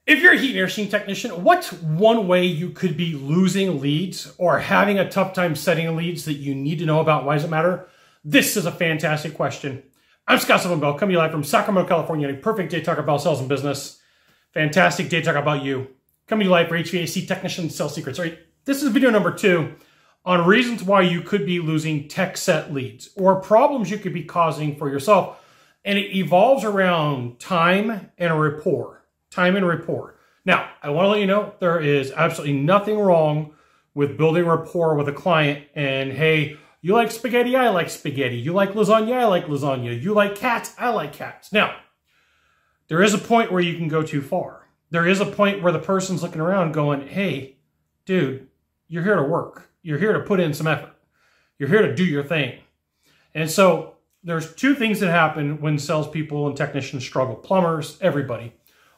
If you're a heat and air conditioning technician, what's one way you could be losing leads or having a tough time setting leads that you need to know about? Why does it matter? This is a fantastic question. I'm Scott Bell, coming to you live from Sacramento, California, a perfect day to talk about sales and business. Fantastic day to talk about you. Coming to you live for HVAC technician sales secrets. All right, this is video number 2 on reasons why you could be losing tech set leads or problems you could be causing for yourself. And it evolves around time and rapport. Time and rapport. Now, I want to let you know there is absolutely nothing wrong with building rapport with a client and, hey, you like spaghetti, I like spaghetti. You like lasagna, I like lasagna. You like cats, I like cats. Now, there is a point where you can go too far. There is a point where the person's looking around going, hey, dude, you're here to work. You're here to put in some effort. You're here to do your thing. And so there's two things that happen when salespeople and technicians struggle. Plumbers, everybody.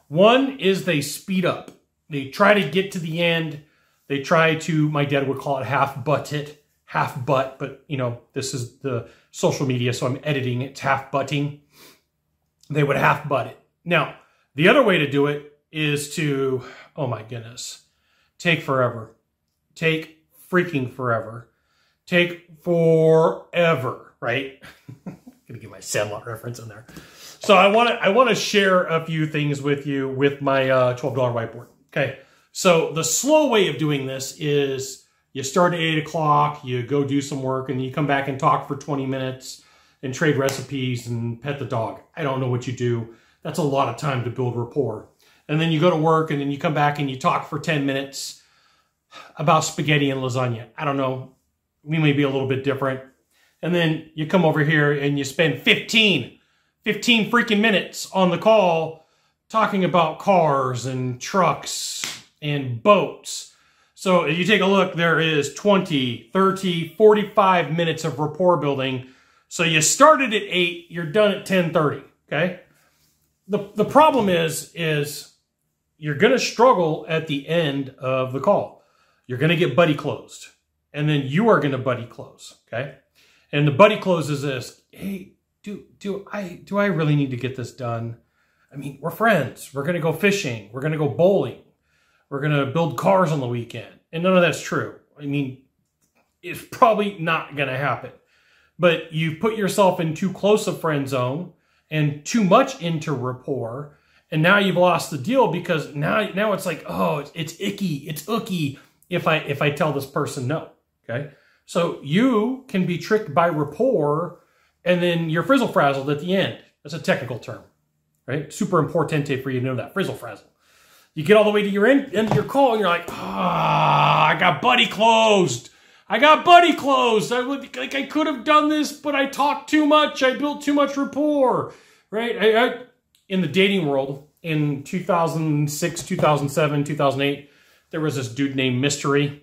One is they speed up. They try to get to the end. They try to, my dad would call it half-butt it, half-butt, but you know, this is the social media, so I'm editing it, it's half-butting. They would half-butt it. Now, the other way to do it is to, oh my goodness, take forever. Take freaking forever. Take forever, right? Gonna get my Sandlot reference in there. So I want to share a few things with you with my $12 whiteboard. Okay, so the slow way of doing this is you start at 8 o'clock, you go do some work, and you come back and talk for 20 minutes and trade recipes and pet the dog. I don't know what you do. That's a lot of time to build rapport. And then you go to work, and then you come back and you talk for 10 minutes about spaghetti and lasagna. I don't know. We may be a little bit different. And then you come over here and you spend 15 freaking minutes on the call talking about cars and trucks and boats. So if you take a look, there is 20, 30, 45 minutes of rapport building. So you started at 8, you're done at 10:30, okay? The problem is you're going to struggle at the end of the call. You're going to get buddy closed, and then you are going to buddy close, okay? And the buddy close is this, hey, do I really need to get this done? I mean, we're friends. We're going to go fishing. We're going to go bowling. We're going to build cars on the weekend. And none of that's true. I mean, it's probably not going to happen. But you put yourself in too close a friend zone and too much into rapport. And now you've lost the deal because now it's like, oh, it's icky. It's ooky if I tell this person no. Okay. So you can be tricked by rapport, and then you're frizzle-frazzled at the end. That's a technical term, right? Super importante for you to know that, frizzle-frazzle. You get all the way to your end of your call, and you're like, I got buddy closed. I got buddy closed. I could have done this, but I talked too much. I built too much rapport, right? In the dating world, in 2006, 2007, 2008, there was this dude named Mystery.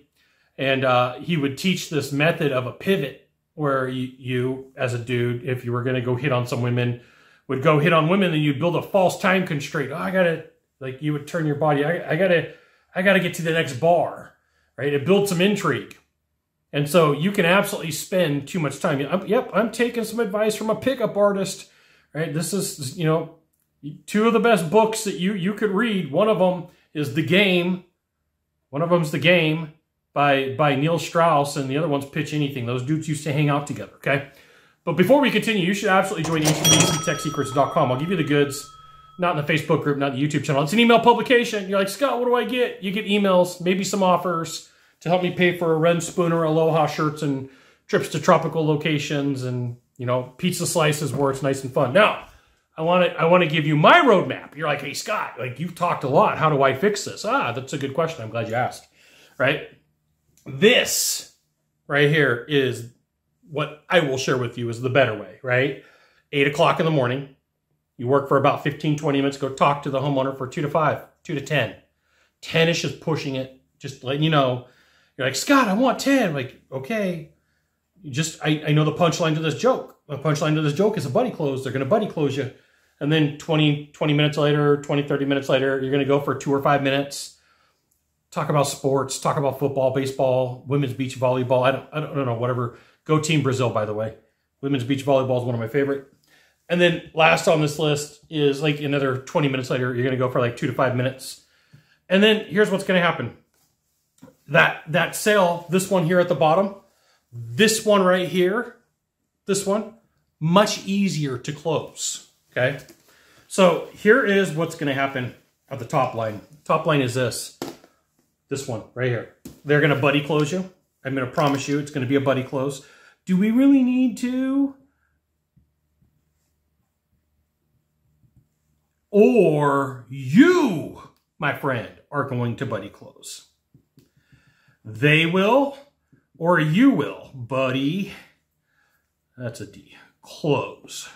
And he would teach this method of a pivot where you, as a dude, if you were going to go hit on some women, would go hit on women, and you'd build a false time constraint. Oh, I got to, like, you would turn your body. I got to get to the next bar, right? It builds some intrigue. And so you can absolutely spend too much time. I'm taking some advice from a pickup artist, right? This is, you know, 2 of the best books that you could read. One of them is The Game. One of them's The Game by Neil Strauss, and the other one's Pitch Anything. Those dudes used to hang out together, okay? But before we continue, you should absolutely join HVACTechSecrets.com. I'll give you the goods, not in the Facebook group, not the YouTube channel. It's an email publication. You're like, Scott, what do I get? You get emails, maybe some offers to help me pay for Ren Spooner Aloha shirts and trips to tropical locations and, you know, pizza slices where it's nice and fun. Now, I want to give you my roadmap. You're like, hey, Scott, like, you've talked a lot. How do I fix this? That's a good question. I'm glad you asked, right? This right here is what I will share with you is the better way, right? 8 o'clock in the morning, you work for about 15, 20 minutes, go talk to the homeowner for 2 to 5, 2 to 10. 10-ish is pushing it, just letting you know. You're like, Scott, I want 10. I'm like, okay. I know the punchline to this joke. The punchline to this joke is a buddy close. They're going to buddy close you. And then 20 minutes later, 20, 30 minutes later, you're going to go for 2 or 5 minutes. Talk about sports, talk about football, baseball, women's beach volleyball. I don't know, whatever. Go Team Brazil, by the way. Women's beach volleyball is one of my favorite. And then last on this list is like another 20 minutes later, you're going to go for like 2 to 5 minutes And then here's what's going to happen. That sale, this one here at the bottom, this one right here, this one, much easier to close, okay? So here is what's going to happen at the top line. Top line is this one right here. They're going to buddy close you. I'm going to promise you it's going to be a buddy close. Do we really need to? Or you, my friend, are going to buddy close. They will, or you will, buddy. That's a D. Close.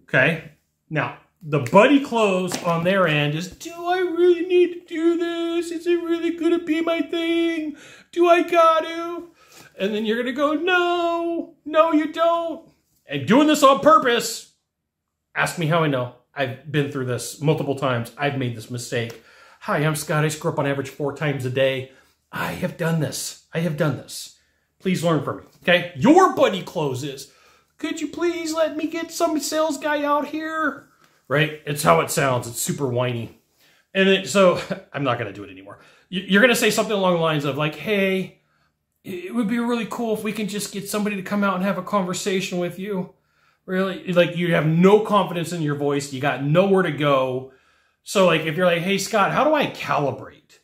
Okay? Now, the buddy close on their end is, do I really need to do this? Is it really going to be my thing? Do I got to? And then you're going to go, no, you don't. And doing this on purpose, ask me how I know. I've been through this multiple times. I've made this mistake. Hi, I'm Scott. I screw up on average 4 times a day. I have done this. Please learn from me, okay? Your buddy closes. Could you please let me get some sales guy out here? Right? It's how it sounds. It's super whiny. And then, so I'm not going to do it anymore. You're going to say something along the lines of like, hey, it would be really cool if we can just get somebody to come out and have a conversation with you. Really? Like you have no confidence in your voice. You got nowhere to go. So like if you're like, hey, Scott, how do I calibrate?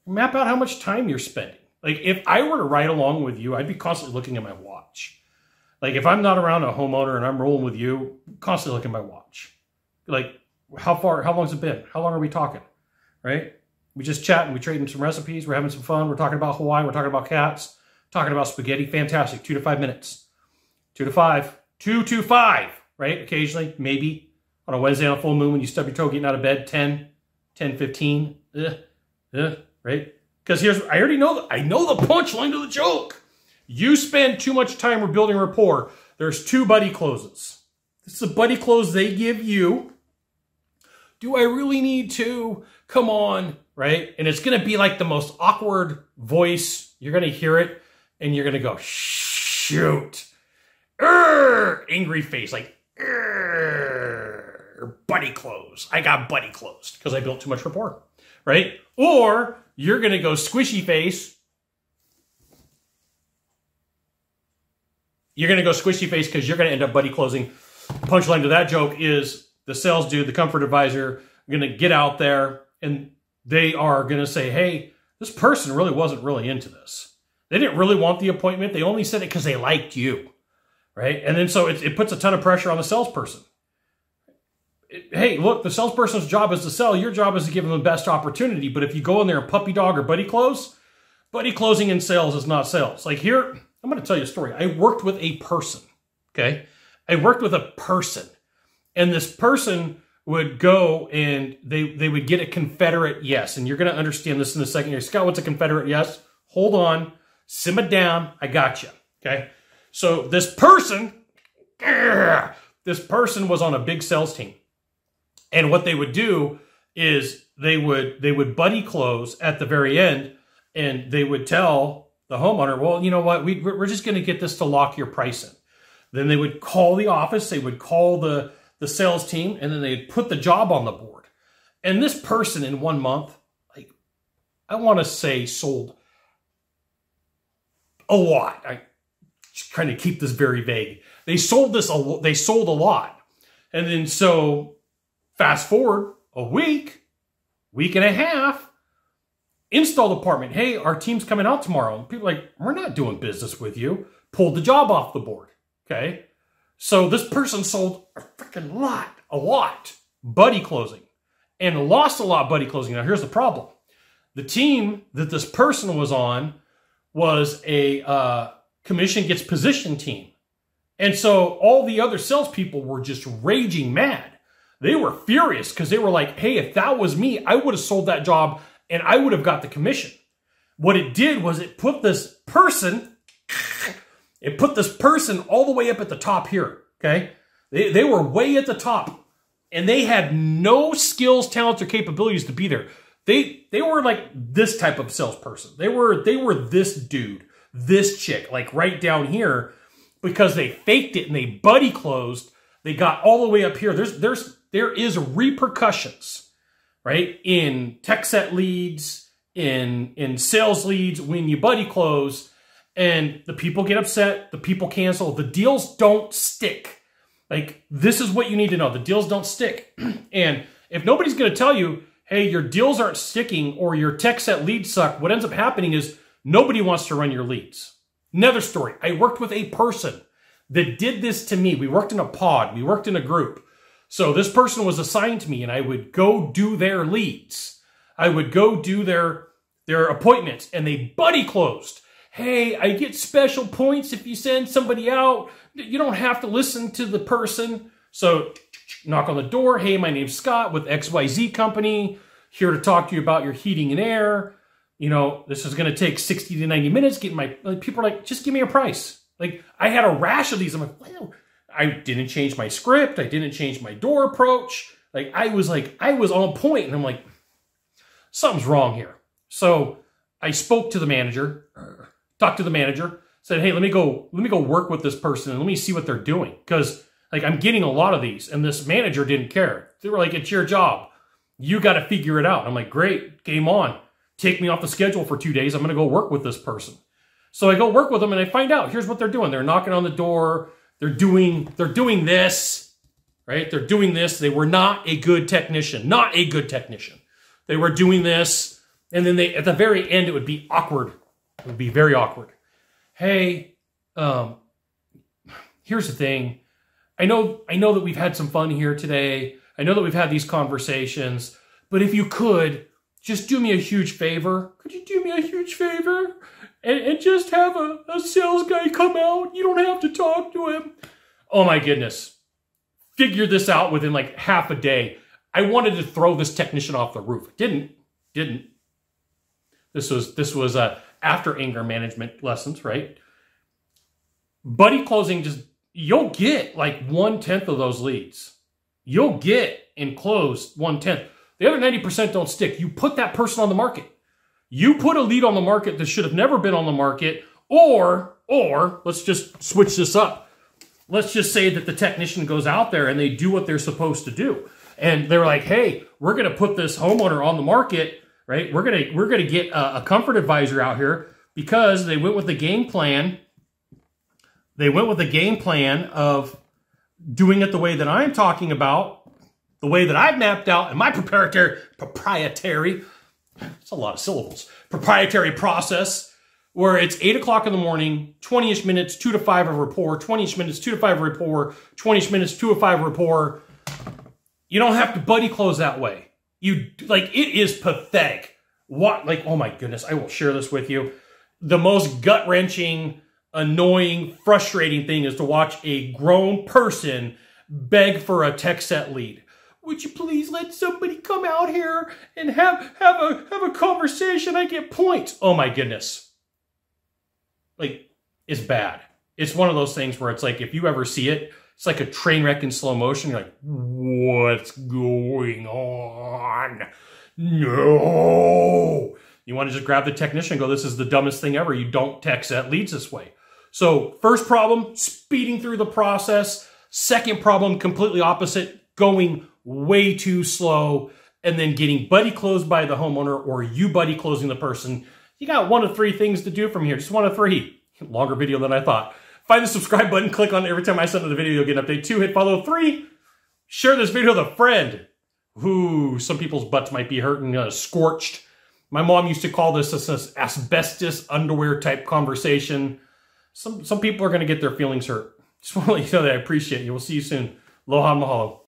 Map out how much time you're spending. Like if I were to ride along with you, I'd be constantly looking at my watch. Like if I'm not around a homeowner and I'm rolling with you, constantly looking at my watch. Like how long's it been? How long are we talking? Right? We just chatting, we trading some recipes, we're having some fun, we're talking about Hawaii, we're talking about cats, talking about spaghetti, fantastic. 2 to 5 minutes. 2 to 5. 2 to 5, right? Occasionally, maybe on a Wednesday on a full moon when you stub your toe getting out of bed, 10, 15, right? Because I already know, I know the punchline to the joke. You spend too much time rebuilding rapport. There's 2 buddy closes. This is a buddy close they give you. Do I really need to? Come on, right? And it's going to be like the most awkward voice. You're going to hear it and you're going to go, shoot. Angry face, like, buddy close. I got buddy closed because I built too much rapport, right? Or you're going to go squishy face. You're going to go squishy face because you're going to end up buddy closing. Punchline to that joke is the sales dude, the comfort advisor, going to get out there and they are going to say, hey, this person really wasn't really into this. They didn't really want the appointment. They only said it because they liked you. Right? And then so it puts a ton of pressure on the salesperson. Hey, look, the salesperson's job is to sell. Your job is to give them the best opportunity. But if you go in there and puppy dog or buddy closing in sales is not sales. Like here, I'm going to tell you a story. I worked with a person, okay? I worked with a person. And this person would go and they would get a Confederate yes. And you're going to understand this in a second here. Scott, what's a Confederate yes? Hold on. Simmer down. I got you, okay? So this person was on a big sales team. And what they would do is they would buddy close at the very end and they would tell the homeowner, well, you know what, we're just going to get this to lock your price in. Then they would call the office, they would call the sales team, and then they'd put the job on the board. And this person in 1 month, like I want to say sold a lot. Trying to keep this very vague. They sold a lot. And then so fast forward a week and a half, install department. Hey, our team's coming out tomorrow. And people are like, we're not doing business with you. Pulled the job off the board. Okay. So this person sold a freaking lot, buddy closing, and lost a lot buddy closing. Now here's the problem. The team that this person was on was a, commission gets position team. And so all the other salespeople were just raging mad. They were furious because they were like, hey, if that was me, I would have sold that job and I would have got the commission. What it did was it put this person all the way up at the top here, okay? They were way at the top and they had no skills, talents, or capabilities to be there. They were like this type of salesperson. They were this dude. This chick, like right down here, because they faked it and they buddy closed, they got all the way up here. There is repercussions, right? In tech set leads, in sales leads, when you buddy close, and the people get upset, the people cancel, the deals don't stick. Like, this is what you need to know. The deals don't stick. And if nobody's going to tell you, hey, your deals aren't sticking or your tech set leads suck, what ends up happening is nobody wants to run your leads. Another story. I worked with a person that did this to me. We worked in a pod. We worked in a group. So this person was assigned to me, and I would go do their leads. I would go do their appointments, and they buddy closed. Hey, I get special points if you send somebody out. You don't have to listen to the person. So knock on the door. Hey, my name's Scott with XYZ Company. Here to talk to you about your heating and air. You know, this is going to take 60 to 90 minutes. People are like, just give me a price. Like, I had a rash of these. I'm like, wow. I didn't change my script. I didn't change my door approach. I was on point. And I'm like, something's wrong here. So I spoke to the manager, talked to the manager, said, hey, let me go work with this person and let me see what they're doing. Because like, I'm getting a lot of these, and this manager didn't care. They were like, it's your job. You got to figure it out. I'm like, great, game on. Take me off the schedule for 2 days. I'm going to go work with this person. So I go work with them, and I find out, here's what they're doing. They're knocking on the door. They're doing this, right? They're doing this. They were not a good technician. Not a good technician. They were doing this, and then at the very end, it would be awkward. It would be very awkward. Hey, here's the thing. I know that we've had some fun here today. I know that we've had these conversations, but if you could, just do me a huge favor. Could you do me a huge favor? And just have a sales guy come out. You don't have to talk to him. Oh my goodness. Figured this out within like half a day. I wanted to throw this technician off the roof. Didn't. This was after anger management lessons, right? Buddy closing, you'll get like 1/10 of those leads. You'll get and close 1/10. The other 90% don't stick. You put that person on the market. You put a lead on the market that should have never been on the market, or let's just switch this up. Let's just say that the technician goes out there and they do what they're supposed to do. And they're like, hey, we're going to put this homeowner on the market, right? We're going to get a comfort advisor out here because they went with the game plan. They went with the game plan of doing it the way that I'm talking about, the way that I've mapped out in my proprietary, it's a lot of syllables, proprietary process, where it's 8 o'clock in the morning, 20-ish minutes, 2 to 5 of rapport, 20-ish minutes, 2 to 5 rapport, 20-ish minutes, 2 to 5 rapport. You don't have to buddy close that way. It is pathetic. Oh my goodness, I will share this with you. The most gut-wrenching, annoying, frustrating thing is to watch a grown person beg for a tech set lead. Would you please let somebody come out here and have a conversation? I get points. Oh my goodness. Like, it's bad. It's one of those things where it's like, if you ever see it, it's like a train wreck in slow motion. You're like, what's going on? No. You want to just grab the technician and go, this is the dumbest thing ever. You don't tech set leads this way. So first problem, speeding through the process. Second problem, completely opposite, going way too slow and then getting buddy closed by the homeowner or you buddy closing the person. You got 1 of 3 things to do from here. Just 1 of 3. Longer video than I thought. Find the subscribe button, click on it every time I send another video, you'll get an update. 2, hit follow. 3, share this video with a friend who some people's butts might be hurting, scorched. My mom used to call this asbestos underwear type conversation. Some people are going to get their feelings hurt. Just want to let you know that I appreciate you. We'll see you soon. Aloha and mahalo.